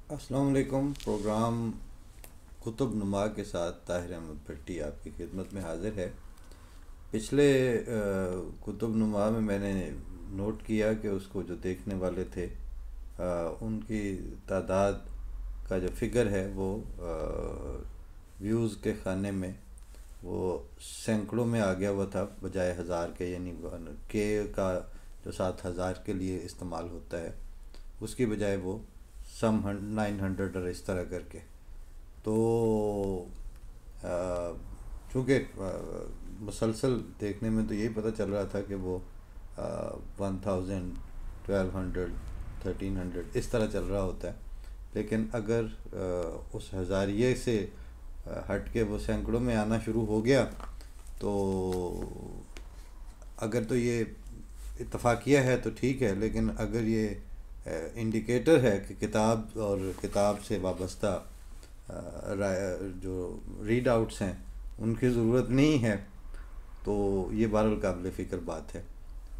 अस्सलाम वालेकुम। प्रोग्राम कुतुब नुमा के साथ ताहिर अहमद भट्टी आपकी खिदमत में हाजिर है। पिछले कुतुब नुमा में मैंने नोट किया कि उसको जो देखने वाले थे उनकी तादाद का जो फिगर है वो व्यूज़ के खाने में वो सैकड़ों में आ गया हुआ था, बजाय हज़ार के, यानी के का जो 7,000 के लिए इस्तेमाल होता है उसकी बजाय वो सम 900 और इस तरह करके। तो चूँकि मुसलसल देखने में तो यही पता चल रहा था कि वो 1000, 1200, 1300 इस तरह चल रहा होता है। लेकिन अगर उस हज़ारिये से हट के वो सैकड़ों में आना शुरू हो गया तो अगर तो ये इत्तफाकिया है तो ठीक है, लेकिन अगर ये इंडिकेटर है कि किताब और किताब से वाबस्ता जो रीड आउट्स हैं उनकी ज़रूरत नहीं है, तो ये बहरहाल काबिल फ़िक्र बात है।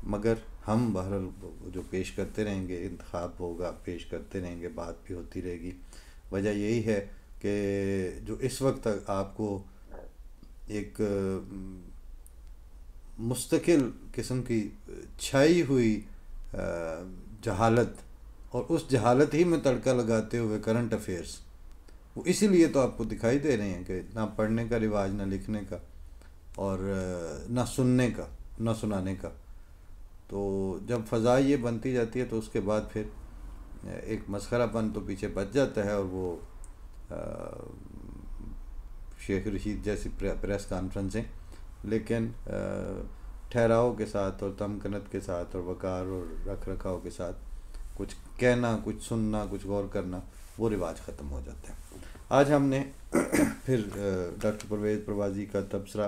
मगर हम बहरहाल जो पेश करते रहेंगे, इंतखाब होगा, पेश करते रहेंगे, बात भी होती रहेगी। वजह यही है कि जो इस वक्त तक आपको एक मुस्तकिल किस्म की छाई हुई जहालत और उस जहालत ही में तड़का लगाते हुए करंट अफेयर्स, वो इसीलिए तो आपको दिखाई दे रहे हैं कि ना पढ़ने का रिवाज, ना लिखने का, और ना सुनने का, ना सुनाने का। तो जब फ़ज़ा ये बनती जाती है तो उसके बाद फिर एक मसखरापन तो पीछे बच जाता है, और वो शेख रशीद जैसी प्रेस कॉन्फ्रेंसें, लेकिन ठहराव के साथ और तमकनत के साथ और वक़ार और रख रखाव के साथ कुछ कहना, कुछ सुनना, कुछ गौर करना, वो रिवाज ख़त्म हो जाता है। आज हमने फिर डॉक्टर परवेज़ प्रवाजी का तबसरा,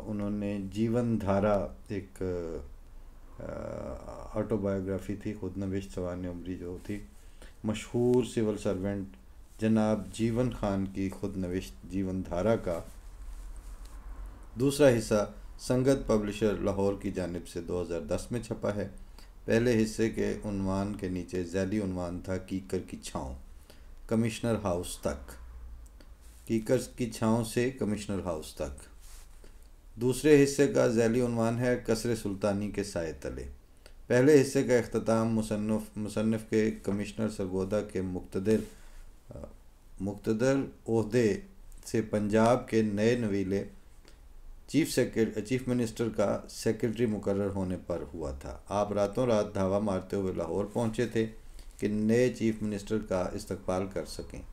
उन्होंने जीवन धारा, एक ऑटोबायोग्राफ़ी थी, खुद नविश्त सवाने उम्री, जो थी मशहूर सिविल सर्वेंट जनाब जीवन खान की खुद नविश्त जीवन धारा का दूसरा हिस्सा संगत पब्लिशर लाहौर की जानिब से 2010 में छपा है। पहले हिस्से के उन्वान के नीचे ज़ैली उन्वान था कीकर की छाँव, कमिश्नर हाउस तक, कीकर की छाँव से कमिश्नर हाउस तक। दूसरे हिस्से का ज़ैली उन्वान है कसर सुल्तानी के साए तले। पहले हिस्से का अख्ताम मुसन्निफ़ के कमिश्नर सरगोदा के मुक़्तदर ओहदे से पंजाब के नए नवीले चीफ मिनिस्टर का सेक्रेटरी मुकर्रर होने पर हुआ था। आप रातों रात धावा मारते हुए लाहौर पहुँचे थे कि नए चीफ मिनिस्टर का इस्तकबाल कर सकें।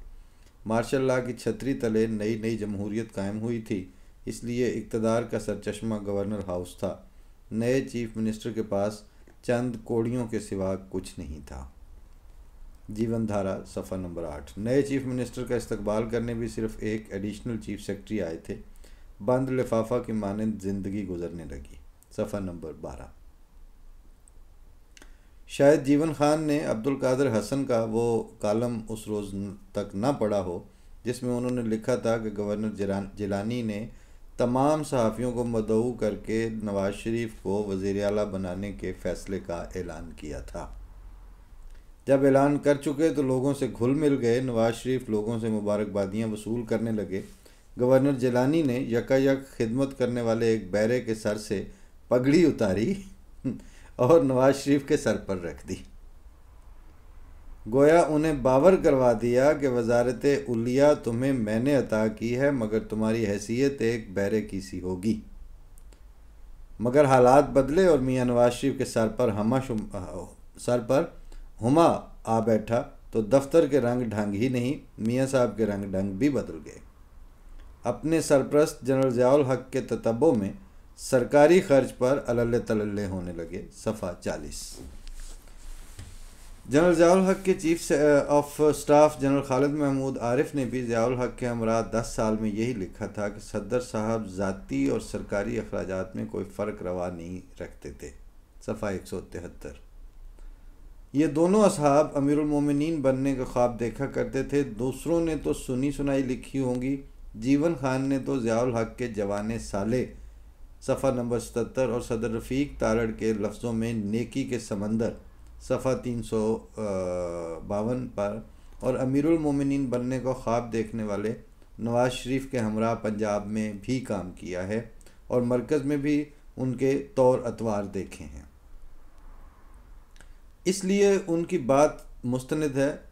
मार्शल लॉ की छतरी तले नई नई जमहूरियत कायम हुई थी, इसलिए इक़्तिदार का सरचश्मा गवर्नर हाउस था। नए चीफ मिनिस्टर के पास चंद कोड़ियों के सिवा कुछ नहीं था। जीवन धारा सफ़ा नंबर 8। नए चीफ मिनिस्टर का इस्तकबाल करने भी सिर्फ एक एडिशनल चीफ सेक्रेटरी आए थे। बंद लिफाफा की मानंद ज़िंदगी गुजरने लगी। सफ़ा नंबर 12। शायद जीवन खान ने अब्दुल कादिर हसन का वो कालम उस रोज़ तक ना पढ़ा हो जिसमें उन्होंने लिखा था कि गवर्नर जिलानी ने तमाम सहाफ़ियों को मदऊ करके नवाज शरीफ को वज़ीर आला बनाने के फ़ैसले का ऐलान किया था। जब ऐलान कर चुके तो लोगों से घुल मिल गए। नवाज शरीफ लोगों से मुबारकबादियाँ वसूल करने लगे। गवर्नर जिलानी ने यकायक खिदमत करने वाले एक बैरे के सर से पगड़ी उतारी और नवाज शरीफ के सर पर रख दी। गोया उन्हें बावर करवा दिया कि वजारत उलिया तुम्हें मैंने अता की है, मगर तुम्हारी हैसियत एक बैरे की सी होगी। मगर हालात बदले और मियाँ नवाज शरीफ के सर पर हुमा आ बैठा तो दफ्तर के रंग ढंग ही नहीं, मियाँ साहब के रंग ढंग भी बदल गए। अपने सरप्रस्त जनरल ज़ियाउल हक के ततब्बो में सरकारी खर्च पर अलल्ले तलल्ले होने लगे। सफ़ा 40। जनरल ज़ियाउल हक के chief of staff general Khalid Mahmood Arif ने भी ज़ियाउल हक के हमरा 10 साल में यही लिखा था कि सदर साहब ज़ाती और सरकारी अखराजात में कोई फ़र्क रवा नहीं रखते थे। सफ़ा 173। ये दोनों असहाब अमीरुल मोमिनीन बनने का ख्वाब देखा करते थे। दूसरों ने तो सुनी सुनाई लिखी होंगी, जीवन खान ने तो ज़ियाउल हक के जवाने साले सफ़ा नंबर 77 और सदर रफ़ीक तारड़ के लफ्ज़ों में नेकी के समंदर सफ़ा 352 पर और अमीरुल मोमिनीन बनने का ख्वाब देखने वाले नवाज शरीफ के हमरा पंजाब में भी काम किया है और मरकज़ में भी उनके तौर अतवार देखे हैं, इसलिए उनकी बात मुस्तनद है।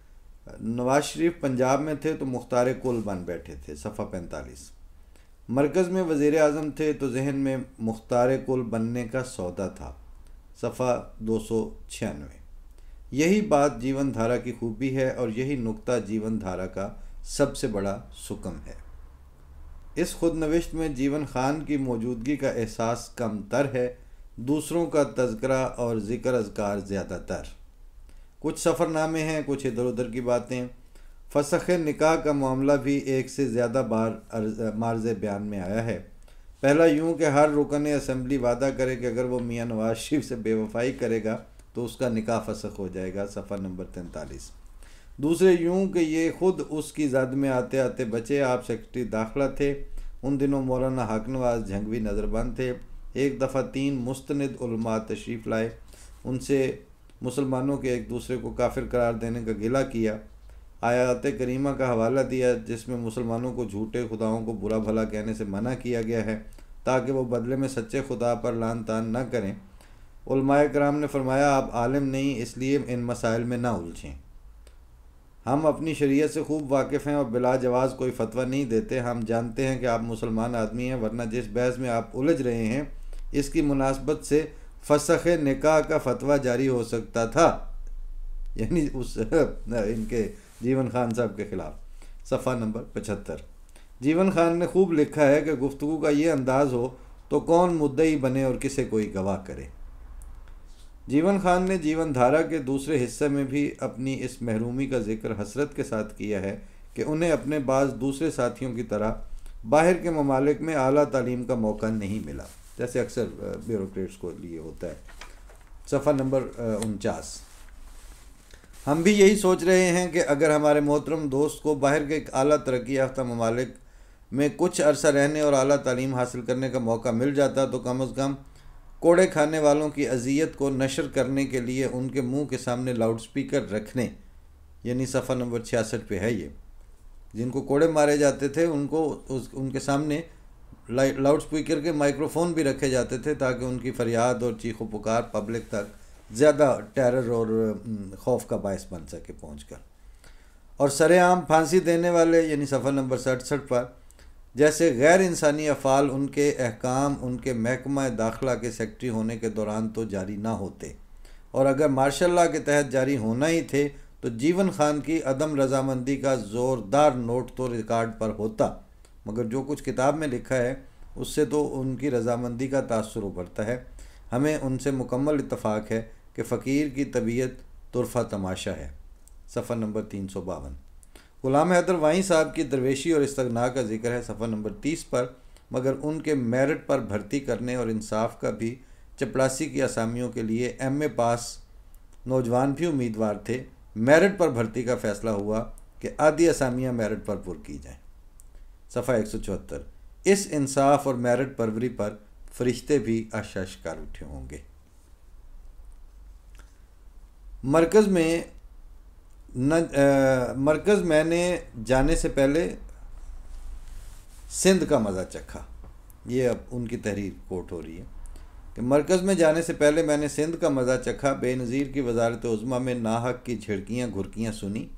नवाज शरीफ पंजाब में थे तो मुख्तार कुल बन बैठे थे, सफ़ा 45। मरकज़ में वज़ीर आज़म थे तो जहन में मुख्तार कुल बनने का सौदा था, सफ़ा 296। यही बात जीवन धारा की खूबी है और यही नुक्ता जीवन धारा का सबसे बड़ा सुकम है। इस खुदनविश्त में जीवन खान की मौजूदगी का एहसास कम तर है, दूसरों का तज़किरा और ज़िक्र अज़कार ज़्यादातर। कुछ सफ़रनामे हैं, कुछ इधर उधर की बातें। फसख़ निकाह का मामला भी एक से ज़्यादा बार मार्ज़ बयान में आया है। पहला यूँ कि हर रुकन असम्बली वादा करे कि अगर वो मियाँ नवाज शरीफ से बेवफाई करेगा तो उसका निकाह फसख़ हो जाएगा, सफ़ा नंबर 43। दूसरे यूँ कि ये ख़ुद उसकी ज़द में आते आते बचे। आप सेक्रेटरी दाखिला थे, उन दिनों मौलाना हक नवाज झंगवी नज़रबंद थे। एक दफ़ा 3 मुस्तनिद उलमा तशरीफ़ लाए, उनसे मुसलमानों के एक दूसरे को काफिर करार देने का गिला किया, आयात करीमा का हवाला दिया जिसमें मुसलमानों को झूठे खुदाओं को बुरा भला कहने से मना किया गया है ताकि वो बदले में सच्चे खुदा पर लान तान न करें। उलमाए कराम ने फरमाया, आप आलिम नहीं, इसलिए इन मसाइल में ना उलझें। हम अपनी शरीयत से खूब वाकिफ़ हैं और बिला जवाज़ कोई फतवा नहीं देते। हम जानते हैं कि आप मुसलमान आदमी हैं, वरना जिस बहस में आप उलझ रहे हैं इसकी मुनासबत से फसख़ निकाह का फतवा जारी हो सकता था, यानी उस इनके जीवन खान साहब के ख़िलाफ़। सफ़ा नंबर 75। जीवन खान ने खूब लिखा है कि गुफ्तगू का ये अंदाज़ हो तो कौन मुद्दई बने और किसे कोई गवाह करे। जीवन खान ने जीवन धारा के दूसरे हिस्से में भी अपनी इस महरूमी का जिक्र हसरत के साथ किया है कि उन्हें अपने बाज़ दूसरे साथियों की तरह बाहर के ममालिक में आला तालीम का मौका नहीं मिला, जैसे अक्सर ब्यूरोक्रेट्स को लिए होता है। सफ़ा नंबर 49। हम भी यही सोच रहे हैं कि अगर हमारे मोहतरम दोस्त को बाहर के आला तरक्की याफ्ता ममालिक में कुछ अरसा रहने और आला तालीम हासिल करने का मौका मिल जाता तो कम अज़ कम कोड़े खाने वालों की अजियत को नशर करने के लिए उनके मुंह के सामने लाउड स्पीकर रखने, यानी सफ़ा नंबर 66 पे है ये, जिनको कोड़े मारे जाते थे उनको उनके सामने लाउड स्पीकर के माइक्रोफोन भी रखे जाते थे ताकि उनकी फरियाद और चीखो पुकार पब्लिक तक ज़्यादा टेरर और खौफ का बायस बन सके पहुँचकर। और सरेआम फांसी देने वाले, यानी सफ़ा नंबर 67 पर, जैसे गैर इंसानी अफ़ाल उनके अहकाम उनके महकमा दाखिला के सेक्रेटरी होने के दौरान तो जारी ना होते, और अगर मार्शल लॉ के तहत जारी होना ही थे तो जीवन खान की अदम रजामंदी का ज़ोरदार नोट तो रिकॉर्ड पर होता, मगर जो कुछ किताब में लिखा है उससे तो उनकी रजामंदी का तासुर उभरता है। हमें उनसे मुकम्मल इत्तफ़ाक़ है कि फ़कीर की तबीयत तुरफ़ा तमाशा है। सफ़ा नंबर 352। ग़ुलाम हैदर वाई साहब की दरवेशी और इस्तग़ना का जिक्र है सफ़ा नंबर 30 पर, मगर उनके मेरिट पर भर्ती करने और इंसाफ का भी चपड़ासी की असामियों के लिए MA पास नौजवान भी उम्मीदवार थे। मेरिट पर भर्ती का फ़ैसला हुआ कि आधी असामियाँ मेरिट पर पुर की जाएँ। सफ़ा 174। इस इंसाफ और मेरिट परवरी पर फरिश्ते भी आशाश कर उठे होंगे। मरकज़ मैंने जाने से पहले सिंध का मज़ा चखा। ये अब उनकी तहरीर कोट हो रही है कि मरकज़ में जाने से पहले मैंने सिंध का मज़ा चखा। बेनज़ीर की वजारत उज़्मा में नाहक की झिड़कियाँ घुरकियाँ सुनी।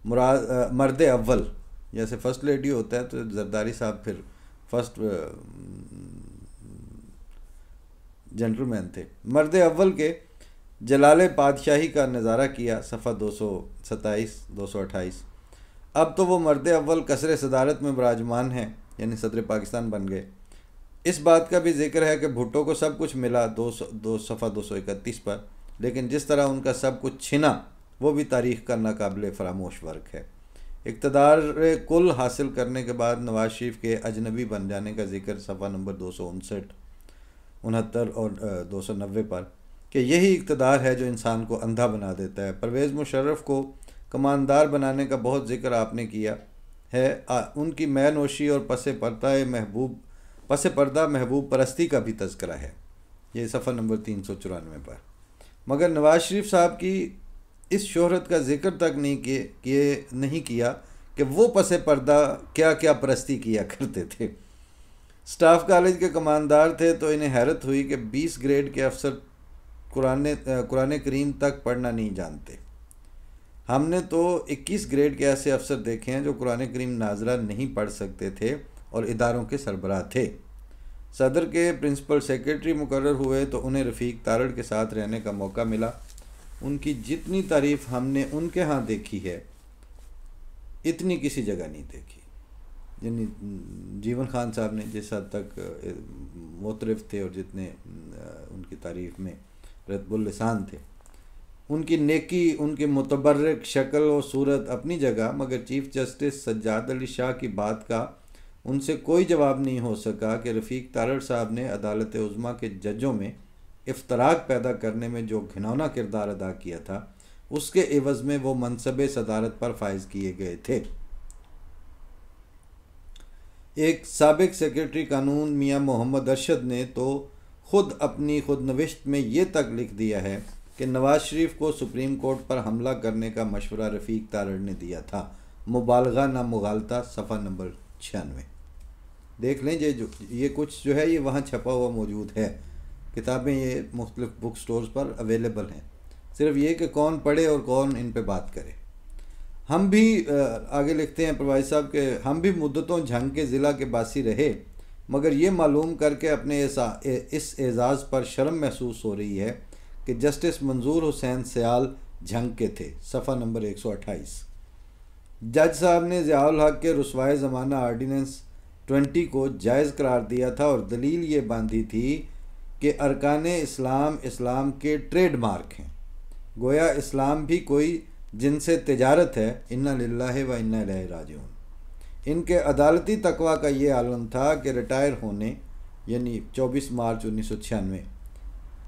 मर्द अव्वल, जैसे फ़र्स्ट लेडी होता है तो जरदारी साहब फिर फर्स्ट जेंटलमैन थे। मर्द अव्वल के जलाले पादशाही का नज़ारा किया। सफ़ा 227 228। अब तो वो मर्द अव्वल कसरे सदारत में विराजमान हैं, यानी सदर पाकिस्तान बन गए। इस बात का भी जिक्र है कि भुट्टो को सब कुछ मिला सफ़ा 231 पर, लेकिन जिस तरह उनका सब कुछ छिना वो भी तारीख़ का नाकाबिले फरामोश वर्क है। इक़्तिदार कुल हासिल करने के बाद नवाज शरीफ के अजनबी बन जाने का जिक्र सफ़ा नंबर 259 69 और 290 पर, कि यही इक़्तिदार है जो इंसान को अंधा बना देता है। परवेज़ मुशर्रफ को कमानदार बनाने का बहुत जिक्र आपने किया है। उनकी मैनोशी और पस पर्दा महबूब परस्ती का भी तज़किरा है, ये सफ़ा नंबर 394 पर। मगर नवाज शरीफ साहब की इस शोहरत का जिक्र तक नहीं किया कि वो पसे पर्दा क्या क्या परस्ती किया करते थे। स्टाफ कॉलेज के कमानदार थे तो इन्हें हैरत हुई कि 20 ग्रेड के अफसर कुरान करीम तक पढ़ना नहीं जानते। हमने तो 21 ग्रेड के ऐसे अफसर देखे हैं जो कुरान करीम नाजरा नहीं पढ़ सकते थे और इदारों के सरबराह थे। सदर के प्रिंसिपल सेक्रेटरी मुकर्रर हुए तो उन्हें रफ़ीक तारड़ के साथ रहने का मौका मिला। उनकी जितनी तारीफ़ हमने उनके यहाँ देखी है इतनी किसी जगह नहीं देखी। यानी जीवन खान साहब ने जिस हद तक मोतरफ़ थे और जितने उनकी तारीफ़ में रतबुल लिसान थे, उनकी नेकी, उनकी मुतबर्रक शक्ल और सूरत अपनी जगह, मगर चीफ़ जस्टिस सज्जाद अली शाह की बात का उनसे कोई जवाब नहीं हो सका कि रफ़ीक तारड़ साहब ने अदालत उज़्मा के जजों में इफ्तराक पैदा करने में जो घिनौना किरदार अदा किया था उसके एवज़ में वो मनसब सदारत पर फाइज किए गए थे। एक साबिक सेक्रेटरी कानून मियाँ मोहम्मद अरशद ने तो ख़ुद अपनी खुदनविश्त में ये तक लिख दिया है कि नवाज शरीफ को सुप्रीम कोर्ट पर हमला करने का मशवरा रफ़ीक तारड़ ने दिया था। मुबालगा ना मुगालता, सफ़ा नंबर 96। देख लें ये कुछ जो है ये वहाँ छपा हुआ मौजूद है। किताबें ये मुख्तलिफ बुक स्टोर्स पर अवेलेबल हैं। सिर्फ ये कि कौन पढ़े और कौन इन पे बात करे। हम भी आगे लिखते हैं परवाज़ साहब के, हम भी मुद्दतों झंग के ज़िला के बासी रहे, मगर ये मालूम करके अपने इस एज़ाज़ पर शर्म महसूस हो रही है कि जस्टिस मंजूर हुसैन सयाल झंग के थे। सफ़ा नंबर 128। जज साहब ने ज़ियाउल हक़ के रुसवाए ज़माना आर्डीनेंस 20 को जायज़ करार दिया था और दलील ये बांधी थी कि अरकान इस्लाम के ट्रेडमार्क हैं। गोया इस्लाम भी कोई जिनसे तिजारत है। इन्ना लिल्लाहि व इन्ना इलैहि राजिऊन। इनके अदालती तकवा का ये आलम था कि रिटायर होने यानी 24 मार्च 1996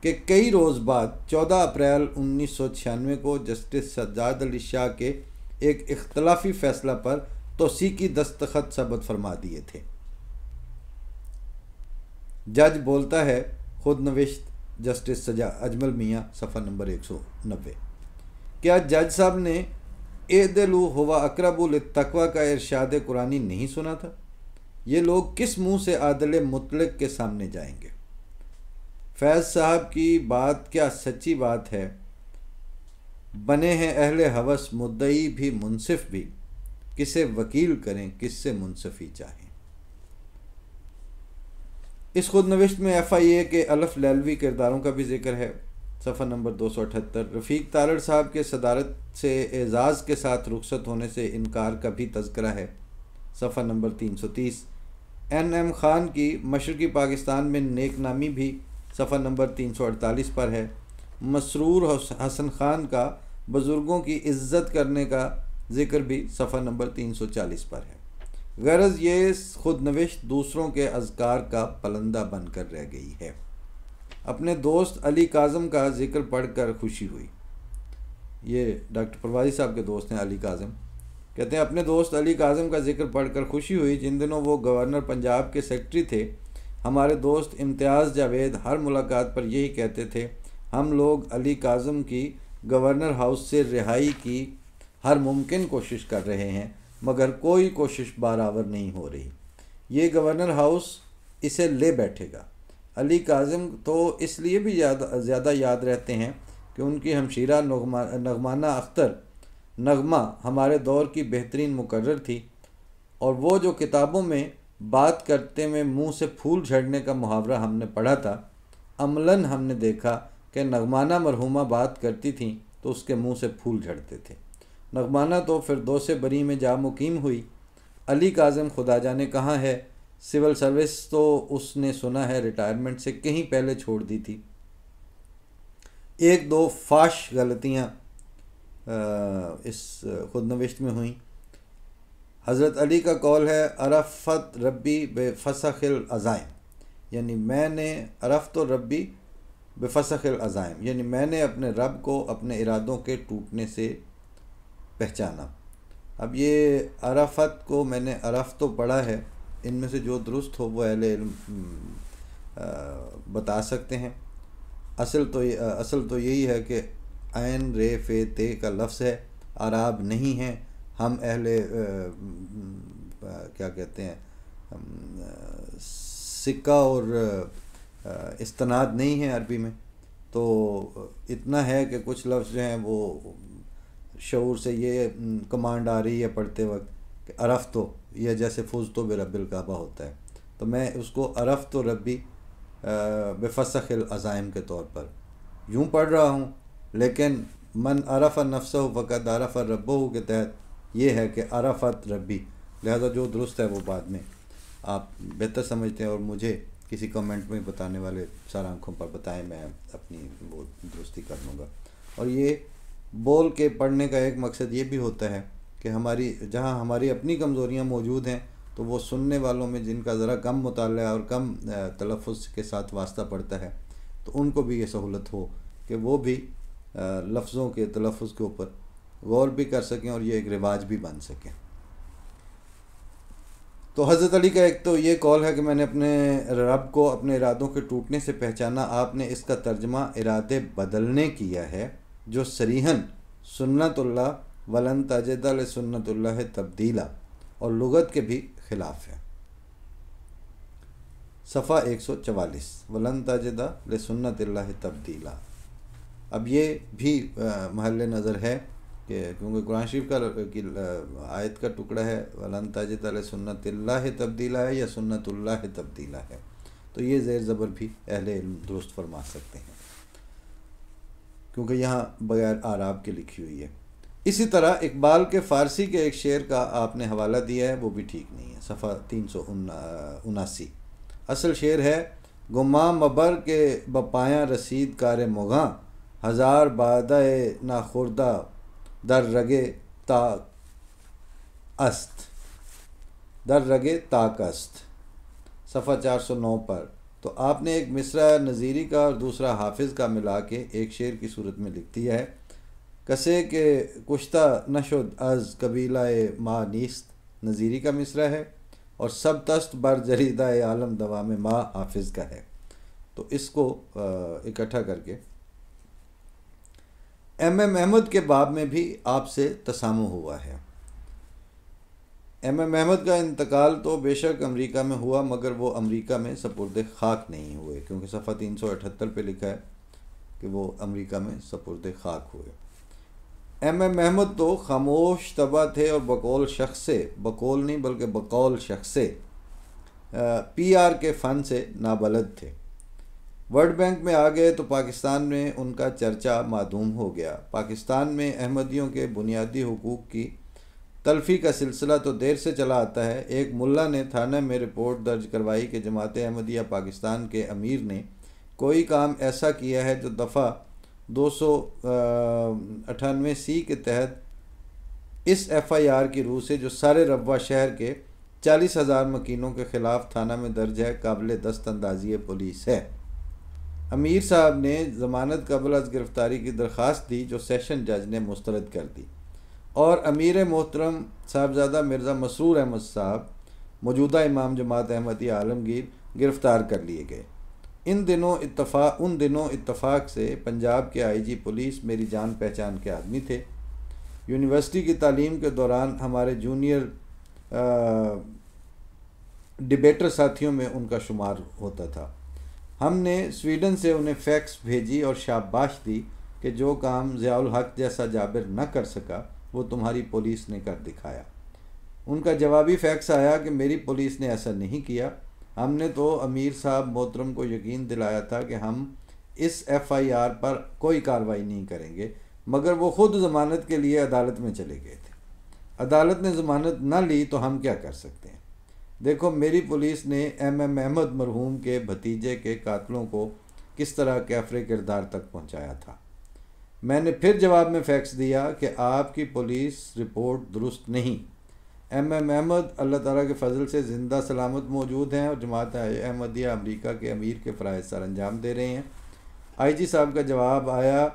के कई रोज़ बाद 14 अप्रैल 1996 को जस्टिस सज्जाद अली शाह के एक इख्तलाफी फ़ैसला पर तौसीकी दस्तखत सबत फरमा दिए थे। जज बोलता है, खुद नविश्त जस्टिस सजा अजमल मियाँ, सफ़ा नंबर 190। क्या जज साहब ने एदलू हुवा अकरबु लित्तक़वा का इरशाद कुरानी नहीं सुना था? ये लोग किस मुंह से आदल मुतलक के सामने जाएंगे? फैज़ साहब की बात क्या सच्ची बात है। बने हैं अहले हवस, मुद्दई भी मुनसिफ भी, किसे वकील करें किससे मुनसफ़ी चाहें। इस खुदनविश्त में FIA के अलफ लैलवी किरदारों का भी जिक्र है। सफ़ा नंबर 278। रफ़ीक तारड़ साहब के सदारत से एज़ाज़ के साथ रुखसत होने से इनकार का भी तज़किरा है। सफ़ा नंबर 330। NM ख़ान की मशरक़ी पाकिस्तान में नेक नामी भी सफ़ा नंबर 348 पर है। मसरूर हसन ख़ान का बुज़ुर्गों की इज़्ज़त करने का ज़िक्र भी सफ़ा नंबर 340 पर है। गरज़ ये खुदनविश्त दूसरों के अज़कार का पलंदा बनकर रह गई है। अपने दोस्त अली काज़म का ज़िक्र पढ़कर खुशी हुई। ये डॉक्टर परवाज़ी साहब के दोस्त हैं अली काज़म। कहते हैं, अपने दोस्त अली काज़म का ज़िक्र पढ़कर खुशी हुई। जिन दिनों वो गवर्नर पंजाब के सेक्रेटरी थे, हमारे दोस्त इम्तियाज़ जावेद हर मुलाकात पर यही कहते थे, हम लोग अली काज़म की गवर्नर हाउस से रिहाई की हर मुमकिन कोशिश कर रहे हैं, मगर कोई कोशिश बराबर नहीं हो रही। ये गवर्नर हाउस इसे ले बैठेगा। अली काज़म तो इसलिए भी ज़्यादा याद रहते हैं कि उनकी हमशीरा नगमाना अख्तर नगमा हमारे दौर की बेहतरीन मुकर्रर थी, और वो जो किताबों में बात करते में मुंह से फूल झड़ने का मुहावरा हमने पढ़ा था, अमलन हमने देखा कि नगमाना मरहुमा बात करती थी तो उसके मुंह से फूल झड़ते थे। नगमाना तो फिरदौस बरी में जा मुकीम हुई। अली काज़म खुदा जाने कहाँ है। सिविल सर्विस तो उसने सुना है रिटायरमेंट से कहीं पहले छोड़ दी थी। एक दो फाश गलतियाँ इस खुदनविश्त में हुई। हज़रत अली का कौल है, अरफ़त रब्बी बेफ़सख़िल अज़ाइम, यानी मैंने अरफ़्त रब्बी बेफ़सख़िल अज़ाइम, यानी मैंने अपने रब को अपने इरादों के टूटने से पहचाना। अब ये अरफ़त को मैंने अरफ़ तो पढ़ा है, इनमें से जो दुरुस्त हो वो अहले इल्म बता सकते हैं। असल तो यही है कि ऐन रे फे ते का लफ्ज़ है, अराब नहीं हैं हम, अहले क्या कहते हैं, सिक्का और इस्तनाद नहीं है अरबी में। तो इतना है कि कुछ लफ्ज़ जो हैं वो शऊर से ये कमांड आ रही है पढ़ते वक्त कि अरफ़ तो, यह जैसे फ़ुज़ तो बिरब्बिल काबा होता है, तो मैं उसको अरफ़ तो रब्बी बेफ़सख़िल अज़ाइम के तौर पर यूँ पढ़ रहा हूँ, लेकिन मन अरफ़ नफ्सहु फ़क़द अरफ़ रब्बहु के तहत ये है कि अरफ़त रब्बी, लिहाजा जो दुरुस्त है वो बाद में आप बेहतर समझते हैं और मुझे किसी कमेंट में बताने वाले सर आँखों पर बताएं, मैं अपनी वो दुरुस्ती कर लूँगा। और ये बोल के पढ़ने का एक मकसद ये भी होता है कि हमारी जहाँ हमारी अपनी कमज़ोरियाँ मौजूद हैं तो वो सुनने वालों में जिनका ज़रा कम मुताला और कम तलफ़ुज़ के साथ वास्ता पड़ता है तो उनको भी ये सहूलत हो कि वो भी लफ्ज़ों के तलफ़ुज़ के ऊपर गौर भी कर सकें और ये एक रिवाज भी बन सकें। तो हज़रत अली का एक तो ये कौल है कि मैंने अपने रब को अपने इरादों के टूटने से पहचाना, आपने इसका तर्जमा इरादे बदलने किया है जो सरीहन सुन्नतुल्लाह वलन तजिद लिसुन्नतिल्लाह तब्दीला और लुगत के भी ख़िलाफ़ है। सफ़ा 144 वलन तजिद लिसुन्नतिल्लाह तब्दीला। अब ये भी महल नज़र है कि क्योंकि कुरान शरीफ का आयत का टुकड़ा है वलन तजिद लिसुन्नतिल्लाह तब्दीला है या सुन्नतुल्लाह तब्दीला है, तो ये ज़ेर ज़बर भी अहले इल्म दुरुस्त फरमा सकते हैं क्योंकि यहाँ बगैर आराब के लिखी हुई है। इसी तरह इकबाल के फ़ारसी के एक शेर का आपने हवाला दिया है, वो भी ठीक नहीं है। सफ़ा 379 असल शेर है, गुमा मबर के बपाया रसीद कार मुगा हज़ार बादाए नाखुर्दा दर रगे ताक अस्त, दर रगे ताक अस्त। सफ़ा 409 पर तो आपने एक मिसरा नज़ीरी का और दूसरा हाफिज़ का मिला के एक शेर की सूरत में लिख दिया है, कसे के कुश्ता नशुद अज़ कबीला मा नीस्त नज़ीरी का मिसरा है और सब तस्त बर जरीदा आलम दवा में मा हाफिज़ का है। तो इसको इकट्ठा करके एम अहमद के बाब में भी आपसे तसामु हुआ है। एम अहमद का इंतकाल तो बेशक अमेरिका में हुआ मगर वो अमेरिका में सपुर्द खाक नहीं हुए, क्योंकि सफ़ा 378 पे लिखा है कि वो अमेरिका में सपुर्द खाक हुए। एम अहमद तो खामोश तबा थे और बकौल शख्स से, बकौल नहीं बल्कि बकौल शख्स से PR के फ़न से नाबलद थे। वर्ल्ड बैंक में आ गए तो पाकिस्तान में उनका चर्चा मादूम हो गया। पाकिस्तान में अहमदियों के बुनियादी हुकूक की तलफ़ी का सिलसिला तो देर से चला आता है। एक मुल्ला ने थाने में रिपोर्ट दर्ज करवाई कि जमात अहमदिया पाकिस्तान के अमीर ने कोई काम ऐसा किया है जो दफ़ा 298C के तहत इस FIR की रूह से जो सारे रब्वा शहर के 40,000 मकीनों के ख़िलाफ़ थाना में दर्ज है, काबिल दस्तअंदाज़ी पुलिस है। अमीर साहब ने ज़मानत कबल अज़ गिरफ़्तारी की दरख्वास्त दी जो सेशन जज ने मुस्तरद कर दी और अमीर मोहतरम साहबजादा मिर्ज़ा मसरूर अहमद साहब मौजूदा इमाम जमात अहमदिया आलमगीर गिरफ़्तार कर लिए गए। उन दिनों इत्तफ़ाक़ से पंजाब के IG पुलिस मेरी जान पहचान के आदमी थे। यूनिवर्सिटी की तालीम के दौरान हमारे जूनियर डिबेटर साथियों में उनका शुमार होता था। हमने स्वीडन से उन्हें फैक्स भेजी और शाबाश दी कि जो काम ज़ियाउल हक जैसा जाबिर न कर सका वो तुम्हारी पुलिस ने कर दिखाया। उनका जवाबी फैक्स आया कि मेरी पुलिस ने ऐसा नहीं किया। हमने तो अमीर साहब मोहतरम को यकीन दिलाया था कि हम इस FIR पर कोई कार्रवाई नहीं करेंगे, मगर वो ख़ुद ज़मानत के लिए अदालत में चले गए थे। अदालत ने ज़मानत न ली तो हम क्या कर सकते हैं। देखो मेरी पुलिस ने M अहमद मरहूम के भतीजे के कातलों को किस तरह कैफरे किरदार तक पहुंचाया था। मैंने फिर जवाब में फैक्स दिया कि आपकी पुलिस रिपोर्ट दुरुस्त नहीं। M अहमद अल्लाह ताला के फ़ज़ल से ज़िंदा सलामत मौजूद हैं और जमात अहमदिया अमेरिका के अमीर के फ़राइज़ सर अंजाम दे रहे हैं। IG साहब का जवाब आया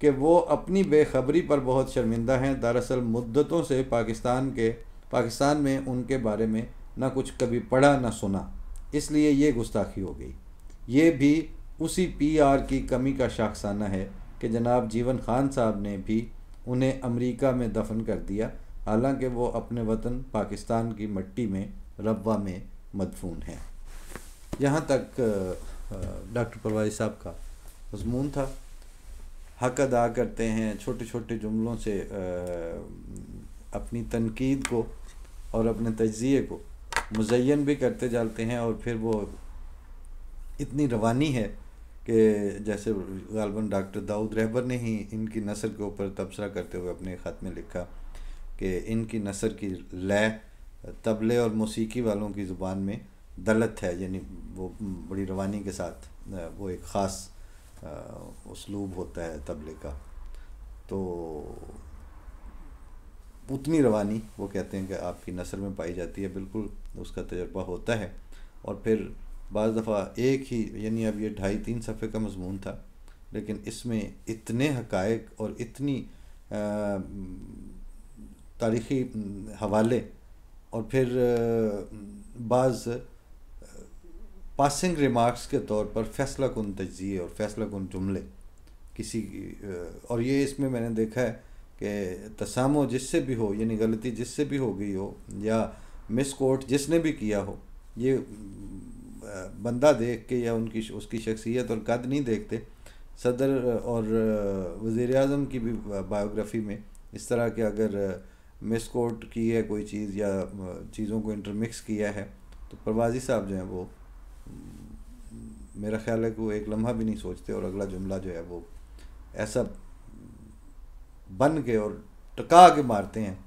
कि वो अपनी बेखबरी पर बहुत शर्मिंदा हैं। दरअसल मुद्दतों से पाकिस्तान में उनके बारे में ना कुछ कभी पढ़ा ना सुना, इसलिए ये गुस्ताखी हो गई। ये भी उसी PR की कमी का शाखसाना है कि जनाब जीवन खान साहब ने भी उन्हें अमेरिका में दफन कर दिया, हालांकि वो अपने वतन पाकिस्तान की मिट्टी में रब्वा में मदफून हैं। यहाँ तक डॉक्टर परवाज़ी साहब का मज़मून था। हक अदा करते हैं, छोटे छोटे जुमलों से अपनी तनकीद को और अपने तज्ज़िये को मुज़य्यन भी करते जाते हैं, और फिर वो इतनी रवानी है कि जैसे ग़ालिबन डॉक्टर दाऊद रहबर ने ही इनकी नस्र के ऊपर तबसरा करते हुए अपने ख़त में लिखा कि इनकी नस्र की लय तबले और मौसीकी वालों की ज़ुबान में दलत है, यानी वो बड़ी रवानी के साथ वो एक ख़ास उसलूब होता है तबले का, तो उतनी रवानी वो कहते हैं कि आपकी नस्र में पाई जाती है, बिल्कुल उसका तजर्बा होता है। और फिर बाज़ दफ़ा एक ही, यानी अब ये 2.5-3 सफ़े का मज़मून था, लेकिन इसमें इतने हक़ाइक़ और इतनी तारीख़ी हवाले और फिर बाज़ पासिंग रिमार्क्स के तौर पर फ़ैसला कुन तज्ज़िये और फ़ैसला कुन जुमले किसी, और ये इसमें मैंने देखा है कि तसामो जिससे भी हो, यानी गलती जिससे भी हो गई हो या मिस कोट जिसने भी किया हो, ये बंदा देख के या उसकी शख्सियत और कद नहीं देखते। सदर और वज़ीर-ए-आज़म की भी बायोग्राफ़ी में इस तरह के अगर मिस कोट की है कोई चीज़ या चीज़ों को इंटरमिक्स किया है, तो परवाज़ी साहब जो हैं वो मेरा ख़्याल है कि वो एक लम्हा भी नहीं सोचते और अगला जुमला जो है वो ऐसा बन के और टका के मारते हैं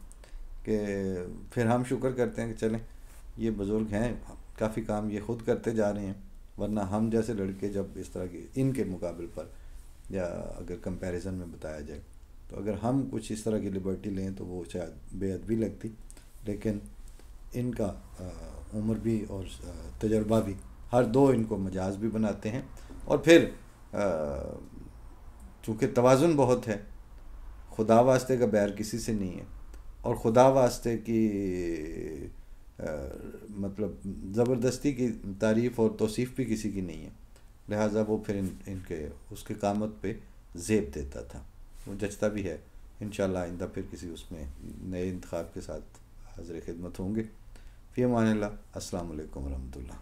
कि फिर हम शुक्र करते हैं कि चलें ये बुज़ुर्ग हैं, काफ़ी काम ये ख़ुद करते जा रहे हैं, वरना हम जैसे लड़के जब इस तरह की इनके मुकाबले पर या अगर कंपैरिजन में बताया जाए, तो अगर हम कुछ इस तरह की लिबर्टी लें तो वो शायद बेअदबी लगती, लेकिन इनका उम्र भी और तजर्बा भी हर दो इनको मजाज भी बनाते हैं। और फिर चूँकि तवाज़ुन बहुत है, खुदा वास्ते का बैर किसी से नहीं है और खुदा वास्ते की मतलब ज़बरदस्ती की तारीफ़ और तौसीफ़ भी किसी की नहीं है, लिहाजा वो फिर इनके उसके कामत पे ज़ेब देता था, वो जचता भी है। इंशाअल्लाह आइंदा फिर किसी उसमें नए इंतखाब के साथ हाज़िर खिदमत होंगे। फ़ी अमानिल्लाह। अस्सलामु अलैकुम वरहमतुल्लाह।